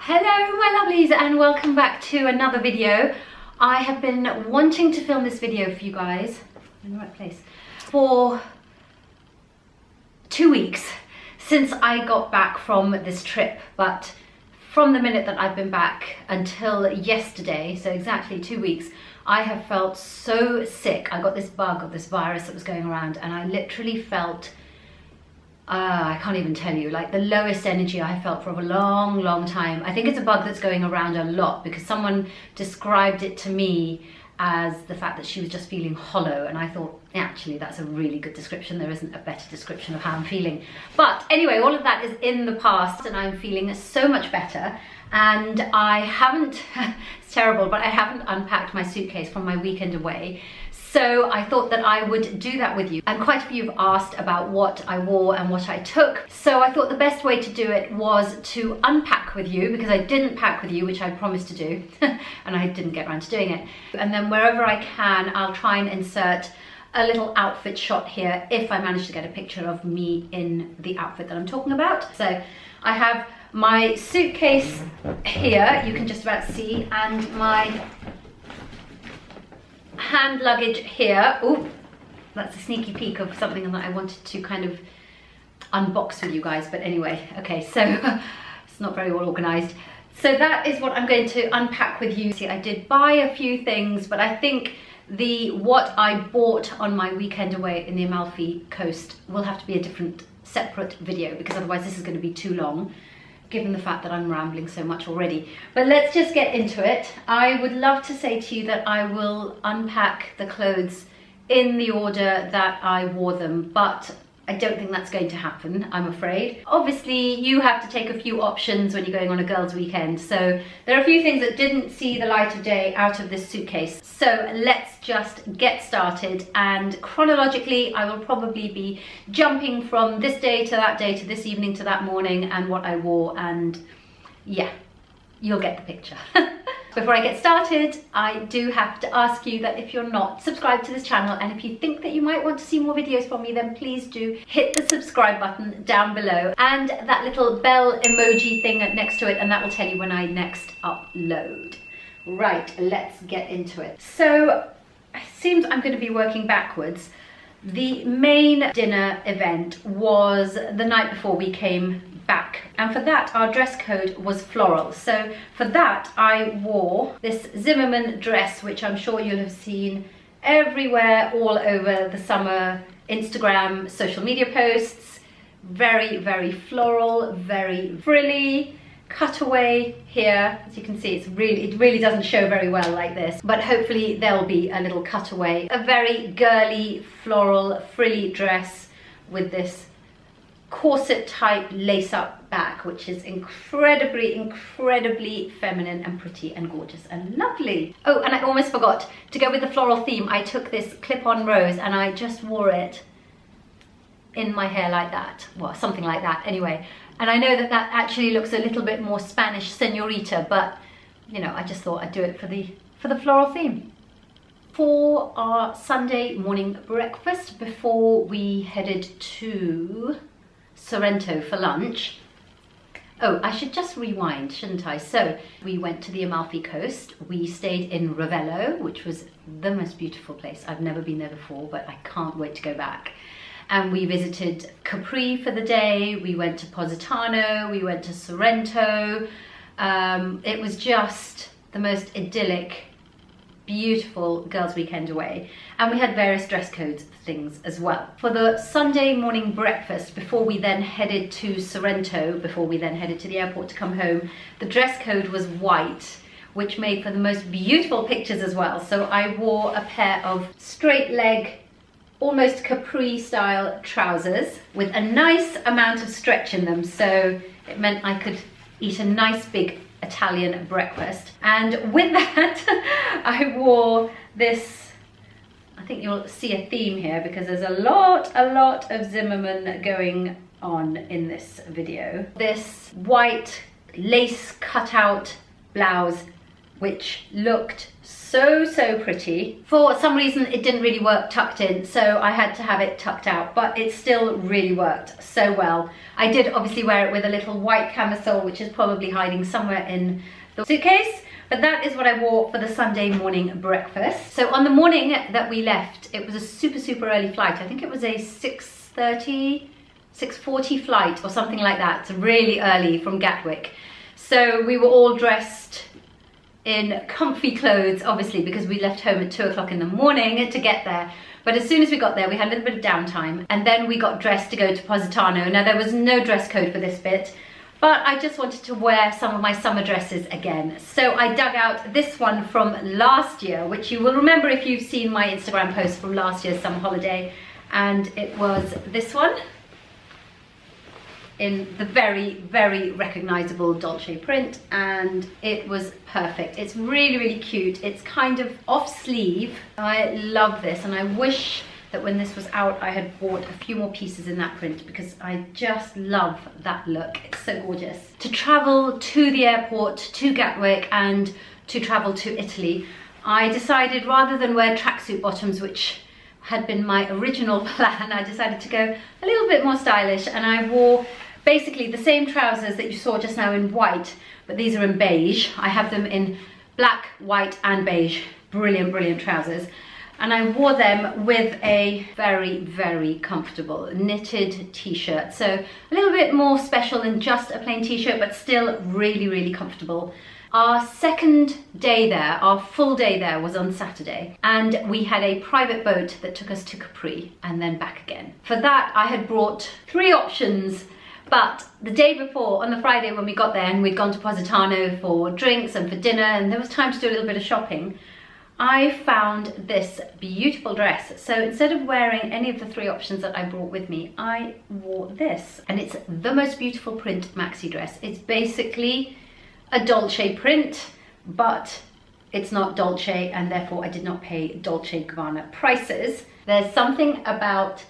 Hello my lovelies and welcome back to another video. I have been wanting to film this video for you guys, in the right place, for 2 weeks since I got back from this trip, but from the minute that I've been back until yesterday, so exactly 2 weeks, I have felt so sick. I got this bug of this virus that was going around and I literally felt I can't even tell you, like the lowest energy I felt for a long time. I think it's a bug that's going around a lot because someone described it to me as the fact that she was just feeling hollow, and I thought actually that's a really good description. There isn't a better description of how I'm feeling. But anyway, all of that is in the past and I'm feeling so much better. And I haven't, it's terrible, but I haven't unpacked my suitcase from my weekend away. So I thought that I would do that with you. And quite a few have asked about what I wore and what I took. So I thought the best way to do it was to unpack with you, because I didn't pack with you, which I promised to do, and I didn't get around to doing it. And then wherever I can, I'll try and insert a little outfit shot here if I manage to get a picture of me in the outfit that I'm talking about. So I have my suitcase here, you can just about see, and my hand luggage here. Oh, that's a sneaky peek of something that I wanted to kind of unbox with you guys, but anyway, okay, so it's not very well organized. So that is what I'm going to unpack with you. See, I did buy a few things, but I think what I bought on my weekend away in the Amalfi coast will have to be a different separate video, because otherwise this is going to be too long, given the fact that I'm rambling so much already. But let's just get into it. I would love to say to you that I will unpack the clothes in the order that I wore them, but I don't think that's going to happen, I'm afraid. Obviously, you have to take a few options when you're going on a girls' weekend, so there are a few things that didn't see the light of day out of this suitcase. So let's just get started, and chronologically, I will probably be jumping from this day to that day to this evening to that morning and what I wore, and yeah, you'll get the picture. Before I get started, I do have to ask you that if you're not subscribed to this channel and if you think that you might want to see more videos from me, then please do hit the subscribe button down below and that little bell emoji thing next to it, and that will tell you when I next upload. Right, let's get into it. So it seems I'm going to be working backwards. The main dinner event was the night before we came back, and for that our dress code was floral. So for that I wore this Zimmermann dress, which I'm sure you'll have seen everywhere all over the summer Instagram social media posts. Very floral, very frilly, cutaway here. As you can see, it really doesn't show very well like this, but hopefully there'll be a little cutaway. A very girly floral frilly dress with this corset type lace up back, which is incredibly feminine and pretty and gorgeous and lovely. Oh, and I almost forgot, to go with the floral theme, I took this clip-on rose and I just wore it in my hair like that, well, something like that anyway. And I know that that actually looks a little bit more Spanish señorita, but you know, I just thought I'd do it for the floral theme. For our Sunday morning breakfast, before we headed to Sorrento for lunch. Oh, I should just rewind, shouldn't I? So we went to the Amalfi coast. We stayed in Ravello, which was the most beautiful place. I've never been there before, but I can't wait to go back. And we visited Capri for the day. We went to Positano. We went to Sorrento. It was just the most idyllic, beautiful girls' weekend away, and we had various dress codes things as well. For the Sunday morning breakfast, before we then headed to Sorrento, before we then headed to the airport to come home, the dress code was white, which made for the most beautiful pictures as well. So I wore a pair of straight leg, almost capri style trousers with a nice amount of stretch in them, so it meant I could eat a nice big Italian breakfast. And with that I wore this, I think you'll see a theme here because there's a lot of Zimmermann going on in this video. This white lace cutout blouse which looked so pretty. For some reason it didn't really work tucked in, so I had to have it tucked out, but it still really worked so well. I did obviously wear it with a little white camisole, which is probably hiding somewhere in the suitcase, but that is what I wore for the Sunday morning breakfast. So on the morning that we left, it was a super early flight. I think it was a 6:40 flight or something like that. It's really early from Gatwick. So we were all dressed in comfy clothes, obviously, because we left home at 2 o'clock in the morning to get there. But as soon as we got there, we had a little bit of downtime, and then we got dressed to go to Positano. Now, there was no dress code for this bit, but I just wanted to wear some of my summer dresses again. So I dug out this one from last year, which you will remember if you've seen my Instagram post from last year's summer holiday, and it was this one, in the very recognizable Dolce print, and it was perfect. It's really cute. It's kind of off sleeve. I love this, and I wish that when this was out I had bought a few more pieces in that print, because I just love that look. It's so gorgeous. To travel to the airport, to Gatwick, and to travel to Italy, I decided, rather than wear tracksuit bottoms, which had been my original plan, I decided to go a little bit more stylish, and I wore basically the same trousers that you saw just now in white, but these are in beige. I have them in black, white and beige. Brilliant trousers. And I wore them with a very comfortable knitted t-shirt. So a little bit more special than just a plain t-shirt, but still really comfortable. Our second day there, our full day there, was on Saturday, and we had a private boat that took us to Capri and then back again. For that, I had brought 3 options. But the day before, on the Friday when we got there, and we'd gone to Positano for drinks and for dinner, and there was time to do a little bit of shopping, I found this beautiful dress. So instead of wearing any of the 3 options that I brought with me, I wore this. And it's the most beautiful print maxi dress. It's basically a Dolce print, but it's not Dolce, and therefore I did not pay Dolce & Gabbana prices. There's something about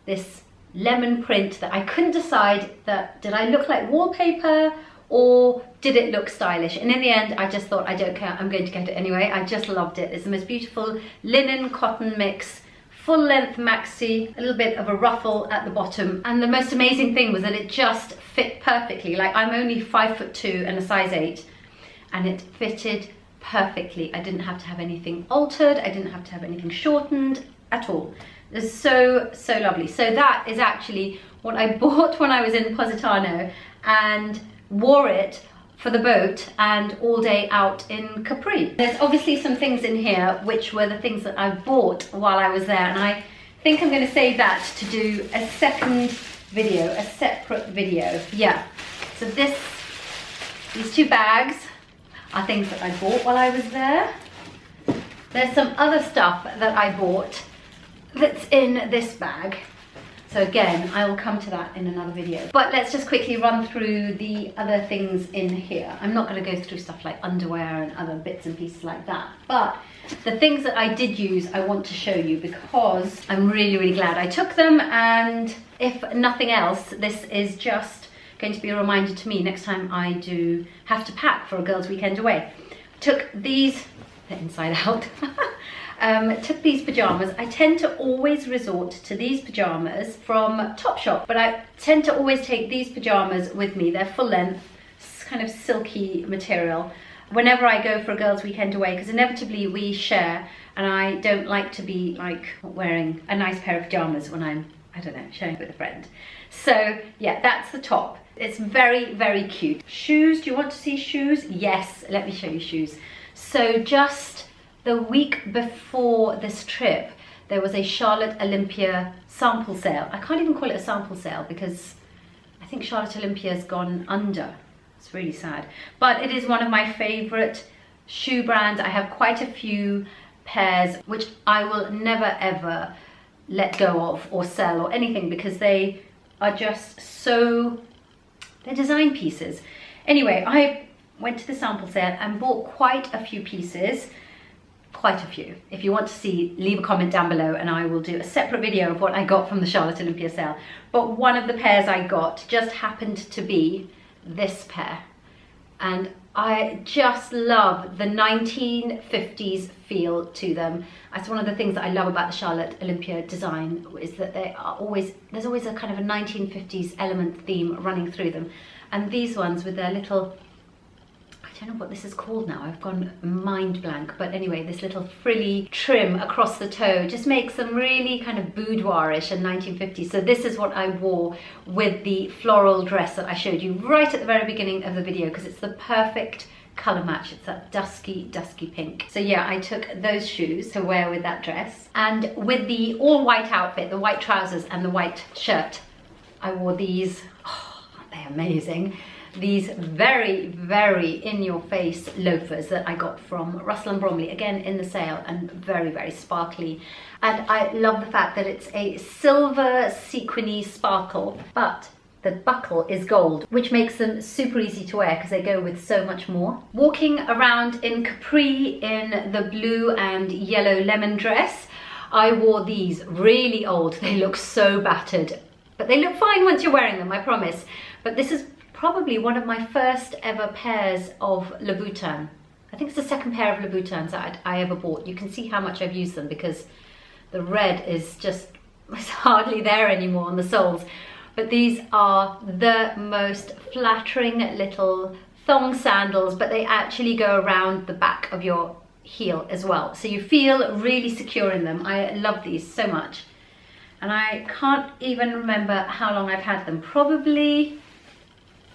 this lemon print that I couldn't decide, that did I look like wallpaper or did it look stylish? And in the end, I just thought, I don't care, I'm going to get it anyway. I just loved it. It's the most beautiful linen cotton mix, full length maxi, a little bit of a ruffle at the bottom. And the most amazing thing was that it just fit perfectly. Like, I'm only 5'2" and a size 8, and it fitted perfectly. I didn't have to have anything altered. I didn't have to have anything shortened at all. It's so lovely. So that is actually what I bought when I was in Positano, and wore it for the boat and all day out in Capri. There's obviously some things in here which were the things that I bought while I was there, and I think I'm going to save that to do a second video, a separate video. Yeah, so these 2 bags are things that I bought while I was there. There's some other stuff that I bought that's in this bag. So again, I will come to that in another video. But let's just quickly run through the other things in here. I'm not going to go through stuff like underwear and other bits and pieces like that. But the things that I did use, I want to show you, because I'm really glad I took them. And if nothing else, this is just going to be a reminder to me next time I do have to pack for a girls' weekend away. Took these, they're inside out. Took these pyjamas. I tend to always resort to these pyjamas from Topshop, but I tend to always take these pyjamas with me. They're full length, kind of silky material, whenever I go for a girls' weekend away, because inevitably we share, and I don't like to be like wearing a nice pair of pyjamas when I'm, I don't know, sharing with a friend. So yeah, that's the top. It's very cute. Shoes, do you want to see shoes? Yes, let me show you shoes. So just the week before this trip, there was a Charlotte Olympia sample sale. I can't even call it a sample sale because I think Charlotte Olympia's gone under. It's really sad. But it is one of my favorite shoe brands. I have quite a few pairs which I will never ever let go of or sell or anything, because they are just so, they're design pieces. Anyway, I went to the sample sale and bought quite a few pieces. Quite a few. If you want to see, leave a comment down below and I will do a separate video of what I got from the Charlotte Olympia sale. But one of the pairs I got just happened to be this pair, and I just love the 1950s feel to them. That's one of the things that I love about the Charlotte Olympia design, is that there's always a kind of a 1950s element theme running through them. And these ones with their little, I don't know what this is called now, I've gone mind blank, but anyway, this little frilly trim across the toe just makes them really kind of boudoir-ish and 1950s. So this is what I wore with the floral dress that I showed you right at the very beginning of the video, because it's the perfect colour match. It's that dusky pink. So yeah, I took those shoes to wear with that dress, and with the all white outfit, the white trousers and the white shirt, I wore these. Oh, aren't they amazing? These very, very in-your-face loafers that I got from Russell & Bromley, again in the sale, and very, very sparkly. And I love the fact that it's a silver sequiny sparkle, but the buckle is gold, which makes them super easy to wear because they go with so much more. Walking around in capri in the blue and yellow lemon dress, I wore these, really old. They look so battered, but they look fine once you're wearing them, I promise. But this is probably one of my first ever pairs of Louboutin. I think it's the second pair of Louboutins that I ever bought. You can see how much I've used them because the red is just, it's hardly there anymore on the soles. But these are the most flattering little thong sandals, but they actually go around the back of your heel as well. So you feel really secure in them. I love these so much. And I can't even remember how long I've had them. Probably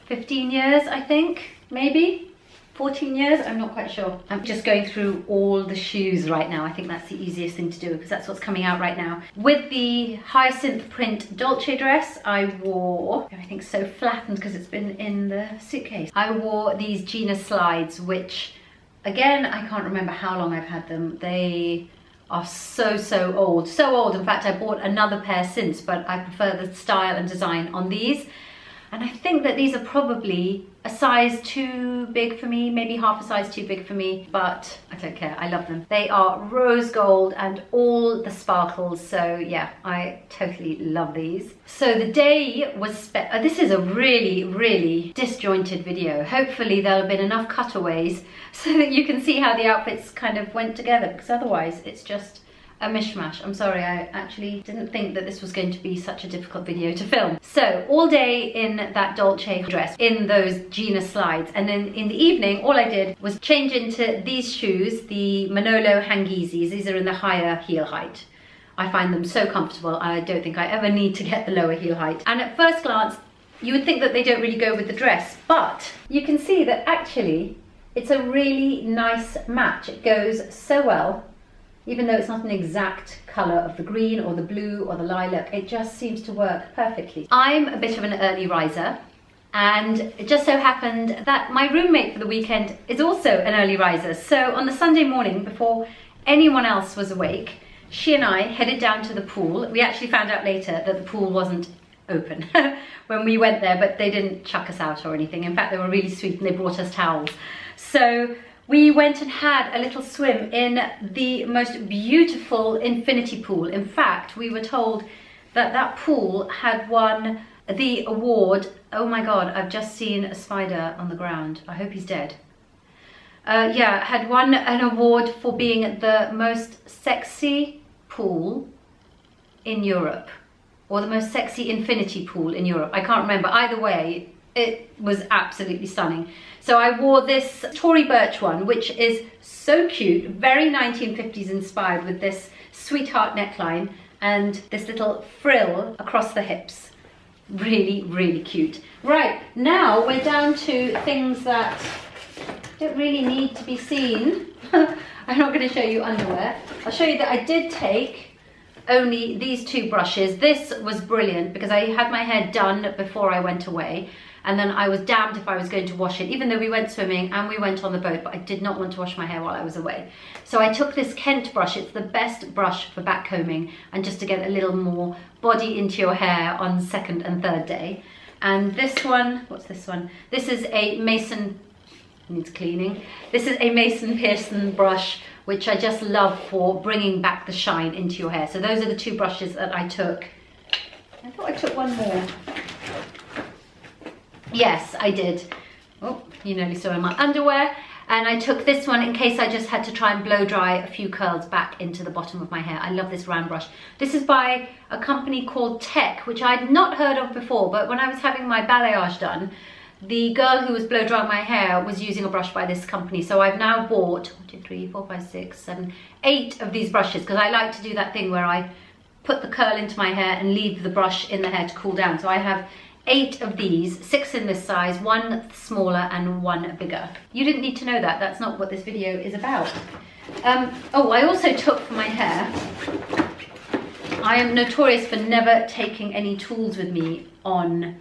15 years, I think, maybe 14 years, I'm not quite sure. I'm just going through all the shoes right now. I think that's the easiest thing to do because that's what's coming out right now. With the hyacinth print Dolce dress, I wore, everything's so flattened because it's been in the suitcase. I wore these Gina slides, which again, I can't remember how long I've had them. They are so old, so old. In fact, I bought another pair since, but I prefer the style and design on these. And I think that these are probably a size too big for me, maybe half a size too big for me, but I don't care, I love them. They are rose gold and all the sparkles, so yeah, I totally love these. So the day was spent, this is a really disjointed video. Hopefully there'll have been enough cutaways so that you can see how the outfits kind of went together, because otherwise it's just a mishmash. I'm sorry, I actually didn't think that this was going to be such a difficult video to film. So all day in that Dolce dress, in those Gina slides, and then in the evening all I did was change into these shoes, the Manolo Hangeezis. These are in the higher heel height. I find them so comfortable. I don't think I ever need to get the lower heel height. And at first glance you would think that they don't really go with the dress, but you can see that actually it's a really nice match. It goes so well. Even though it's not an exact colour of the green or the blue or the lilac, it just seems to work perfectly. I'm a bit of an early riser, and it just so happened that my roommate for the weekend is also an early riser. So on the Sunday morning, before anyone else was awake, she and I headed down to the pool. We actually found out later that the pool wasn't open when we went there, but they didn't chuck us out or anything. In fact, they were really sweet and they brought us towels. So we went and had a little swim in the most beautiful infinity pool. In fact, we were told that that pool had won the award. Oh my God, I've just seen a spider on the ground. I hope he's dead. Yeah, had won an award for being the most sexy pool in Europe, or the most sexy infinity pool in Europe. I can't remember. Either way, it was absolutely stunning. So I wore this Tory Burch one, which is so cute, very 1950s inspired, with this sweetheart neckline and this little frill across the hips. Really cute. Right, now we're down to things that don't really need to be seen. I'm not going to show you underwear. I'll show you that I did take only these two brushes. This was brilliant because I had my hair done before I went away. And then I was damned if I was going to wash it, even though we went swimming and we went on the boat, but I did not want to wash my hair while I was away. So I took this Kent brush. It's the best brush for back combing and just to get a little more body into your hair on second and third day. And this one, what's this one? This is a Mason, needs cleaning. This is a Mason Pearson brush, which I just love for bringing back the shine into your hair. So those are the two brushes that I took. I thought I took one more. Yes, I did. Oh, You nearly saw in my underwear. And I took this one in case I just had to try and blow dry a few curls back into the bottom of my hair. I love this round brush. This is by a company called TEXTURISING, which I'd not heard of before, but when I was having my balayage done, the girl who was blow drying my hair was using a brush by this company. So I've now bought 1, 2, 3, 4, 5, 6, 7, 8 of these brushes, because I like to do that thing where I put the curl into my hair and leave the brush in the hair to cool down. So I have 8 of these, 6 in this size, 1 smaller and 1 bigger. You didn't need to know that. That's not what this video is about. Oh, I also took for my hair, I am notorious for never taking any tools with me on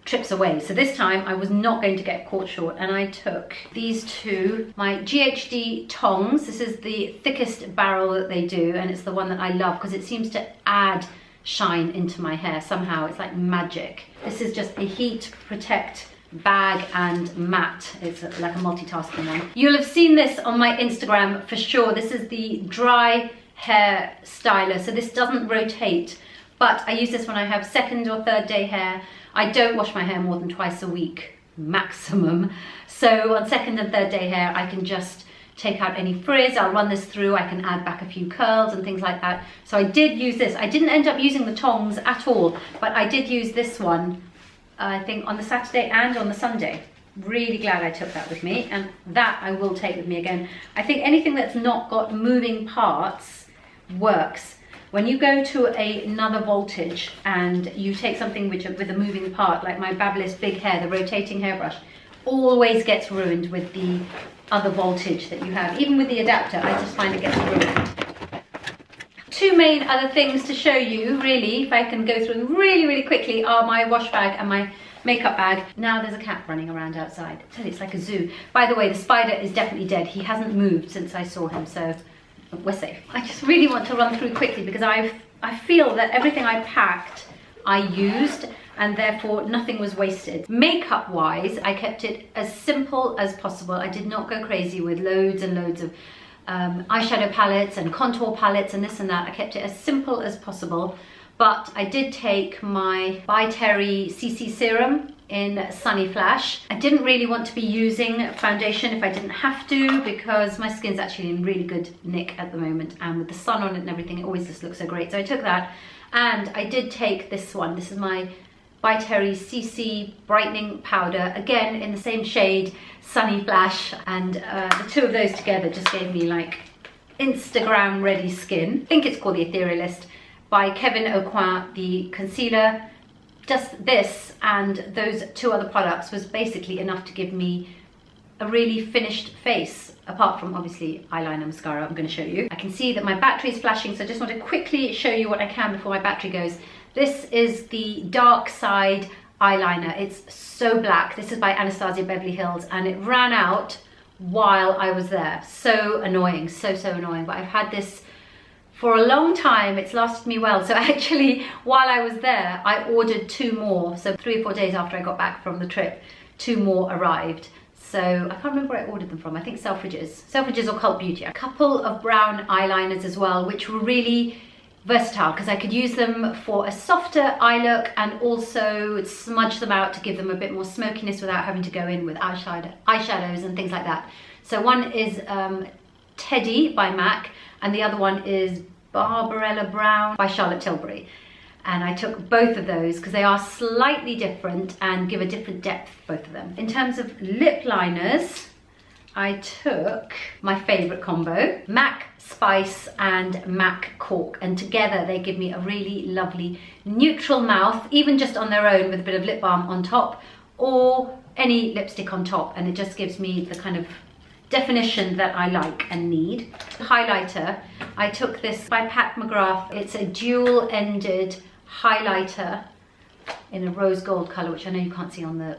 trips away. So this time I was not going to get caught short, and I took these 2, my GHD tongs. This is the thickest barrel that they do, and it's the one that I love because it seems to add shine into my hair somehow. It's like magic. This is just a heat protect bag and mat. It's like a multitasking one. You'll have seen this on my Instagram for sure. This is the dry hair styler, so this doesn't rotate, but I use this when I have 2nd or 3rd day hair. I don't wash my hair more than twice a week maximum, so on 2nd and 3rd day hair I can just take out any frizz. I'll run this through, I can add back a few curls and things like that. So I did use this. I didn't end up using the tongs at all, but I did use this one, I think on the Saturday and on the Sunday. Really glad I took that with me, and that I will take with me again. I think anything that's not got moving parts works. When you go to another voltage and you take something with a moving part, like my Babyliss Big Hair, the rotating hairbrush, always gets ruined with the other voltage that you have. Even with the adapter, I just find it gets ruined. 2 main other things to show you, really, if I can go through them really quickly, are my wash bag and my makeup bag. Now there's a cat running around outside. I tell you, it's like a zoo. By the way, the spider is definitely dead. He hasn't moved since I saw him, so we're safe. I just really want to run through quickly because I feel that everything I packed I used, and therefore nothing was wasted. Makeup wise, I kept it as simple as possible. I did not go crazy with loads and loads of eyeshadow palettes and contour palettes and this and that. I kept it as simple as possible, but I did take my By Terry CC serum in Sunny Flash. I didn't really want to be using foundation if I didn't have to, because my skin's actually in really good nick at the moment, and with the sun on it and everything, it always just looks so great. So I took that, and I did take this one. This is my By Terry CC brightening powder, again in the same shade, Sunny Flash, and the 2 of those together just gave me like Instagram ready skin. I think it's called the Etherealist by Kevin Aucoin. The concealer, just this and those 2 other products was basically enough to give me a really finished face, apart from obviously eyeliner, mascara. I'm going to show you. I can see that my battery is flashing, so I just want to quickly show you what I can before my battery goes. This is the Dark Side eyeliner. It's so black. This is by Anastasia Beverly Hills, and it ran out while I was there. So annoying, so annoying. But I've had this for a long time. It's lasted me well. So actually, while I was there, I ordered 2 more. So 3 or 4 days after I got back from the trip, 2 more arrived. So I can't remember where I ordered them from. I think Selfridges or Cult Beauty. A couple of brown eyeliners as well, which were really versatile because I could use them for a softer eye look and also smudge them out to give them a bit more smokiness without having to go in with eyeshadows and things like that. So one is Teddy by MAC, and the other one is Barbarella Brown by Charlotte Tilbury. And I took both of those because they are slightly different and give a different depth, both of them. In terms of lip liners, I took my favorite combo, MAC Spice and MAC Cork, and together they give me a really lovely neutral mouth, even just on their own with a bit of lip balm on top or any lipstick on top, and it just gives me the kind of definition that I like and need. Highlighter, I took this by Pat McGrath. It's a dual-ended highlighter in a rose gold colour, which I know you can't see on the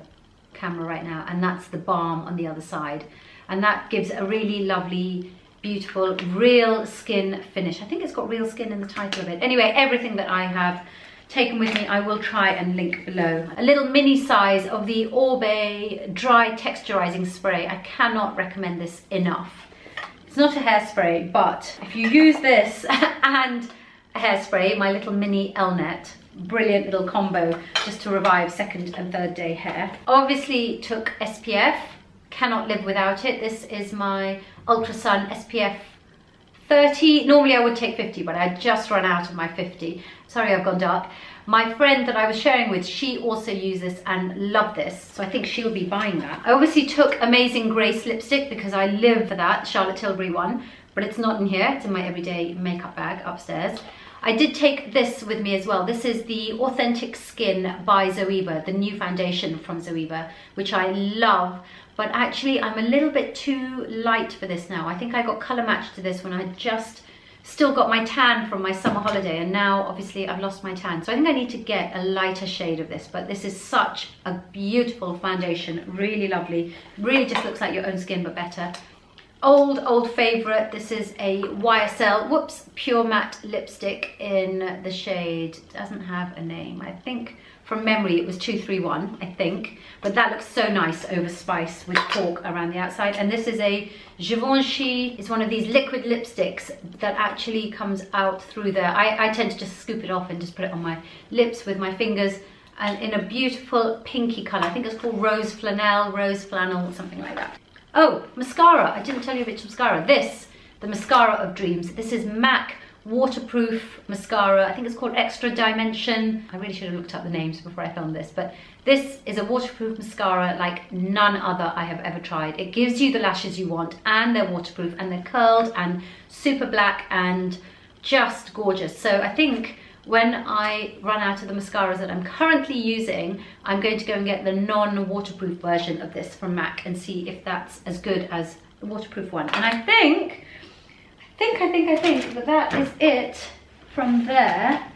camera right now, and that's the balm on the other side, and that gives a really lovely, beautiful, real skin finish. I think it's got real skin in the title of it. Anyway, everything that I have taken with me, I will try and link below. A little mini size of the Orbe Dry Texturizing Spray. I cannot recommend this enough. It's not a hairspray, but if you use this and a hairspray, my little mini Elnet, brilliant little combo just to revive second and third day hair. Obviously took SPF cannot live without it. This is my Ultra Sun SPF 30. Normally I would take 50, but I just run out of my 50. Sorry, I've gone dark. My friend that I was sharing with, she also used this and loved this, so I think she'll be buying that. I obviously took Amazing Grace lipstick because I live for that, Charlotte Tilbury one, but it's not in here. It's in my everyday makeup bag upstairs. I did take this with me as well. This is the Authentic Skin by Zoeva, the new foundation from Zoeva, which I love. But actually, I'm a little bit too light for this now. I think I got colour matched to this when I just still got my tan from my summer holiday, and now obviously I've lost my tan. So I think I need to get a lighter shade of this, but this is such a beautiful foundation, really lovely. Really just looks like your own skin, but better. Old favorite. This is a YSL, Pure Matte lipstick in the shade, doesn't have a name. I think from memory it was 231, I think. But that looks so nice over spice with cork around the outside. And this is a Givenchy. It's one of these liquid lipsticks that actually comes out through there. I tend to just scoop it off and just put it on my lips with my fingers. And in a beautiful pinky colour. I think it's called Rose Flannel, something like that. Oh, mascara. I didn't tell you which mascara. This, the mascara of dreams. This is MAC waterproof mascara. I think it's called Extra Dimension. I really should have looked up the names before I filmed this, but this is a waterproof mascara like none other I have ever tried. It gives you the lashes you want, and they're waterproof, and they're curled and super black and just gorgeous. So I think when I run out of the mascaras that I'm currently using, I'm going to go and get the non-waterproof version of this from MAC and see if that's as good as the waterproof one. And I think that is it from there.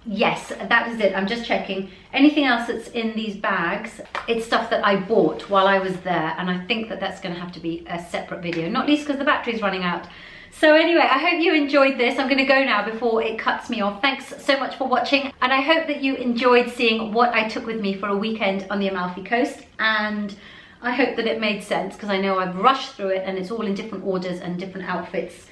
Yes, that is it. I'm just checking. Anything else that's in these bags, it's stuff that I bought while I was there, and I think that that's going to have to be a separate video, not least because the battery's running out. So anyway, I hope you enjoyed this. I'm going to go now before it cuts me off. Thanks so much for watching, and I hope that you enjoyed seeing what I took with me for a weekend on the Amalfi Coast, and I hope that it made sense because I know I've rushed through it and it's all in different orders and different outfits,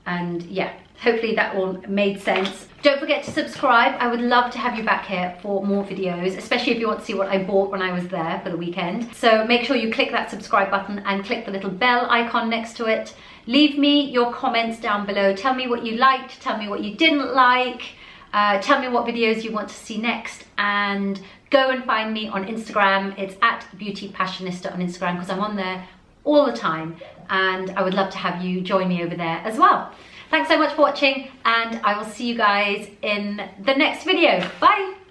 and yeah, hopefully that all made sense. Don't forget to subscribe. I would love to have you back here for more videos, especially if you want to see what I bought when I was there for the weekend. So make sure you click that subscribe button and click the little bell icon next to it. Leave me your comments down below. Tell me what you liked, tell me what you didn't like, tell me what videos you want to see next, and go and find me on Instagram. It's at Beauty Passionista on Instagram because I'm on there all the time, and I would love to have you join me over there as well. Thanks so much for watching, and I will see you guys in the next video. Bye!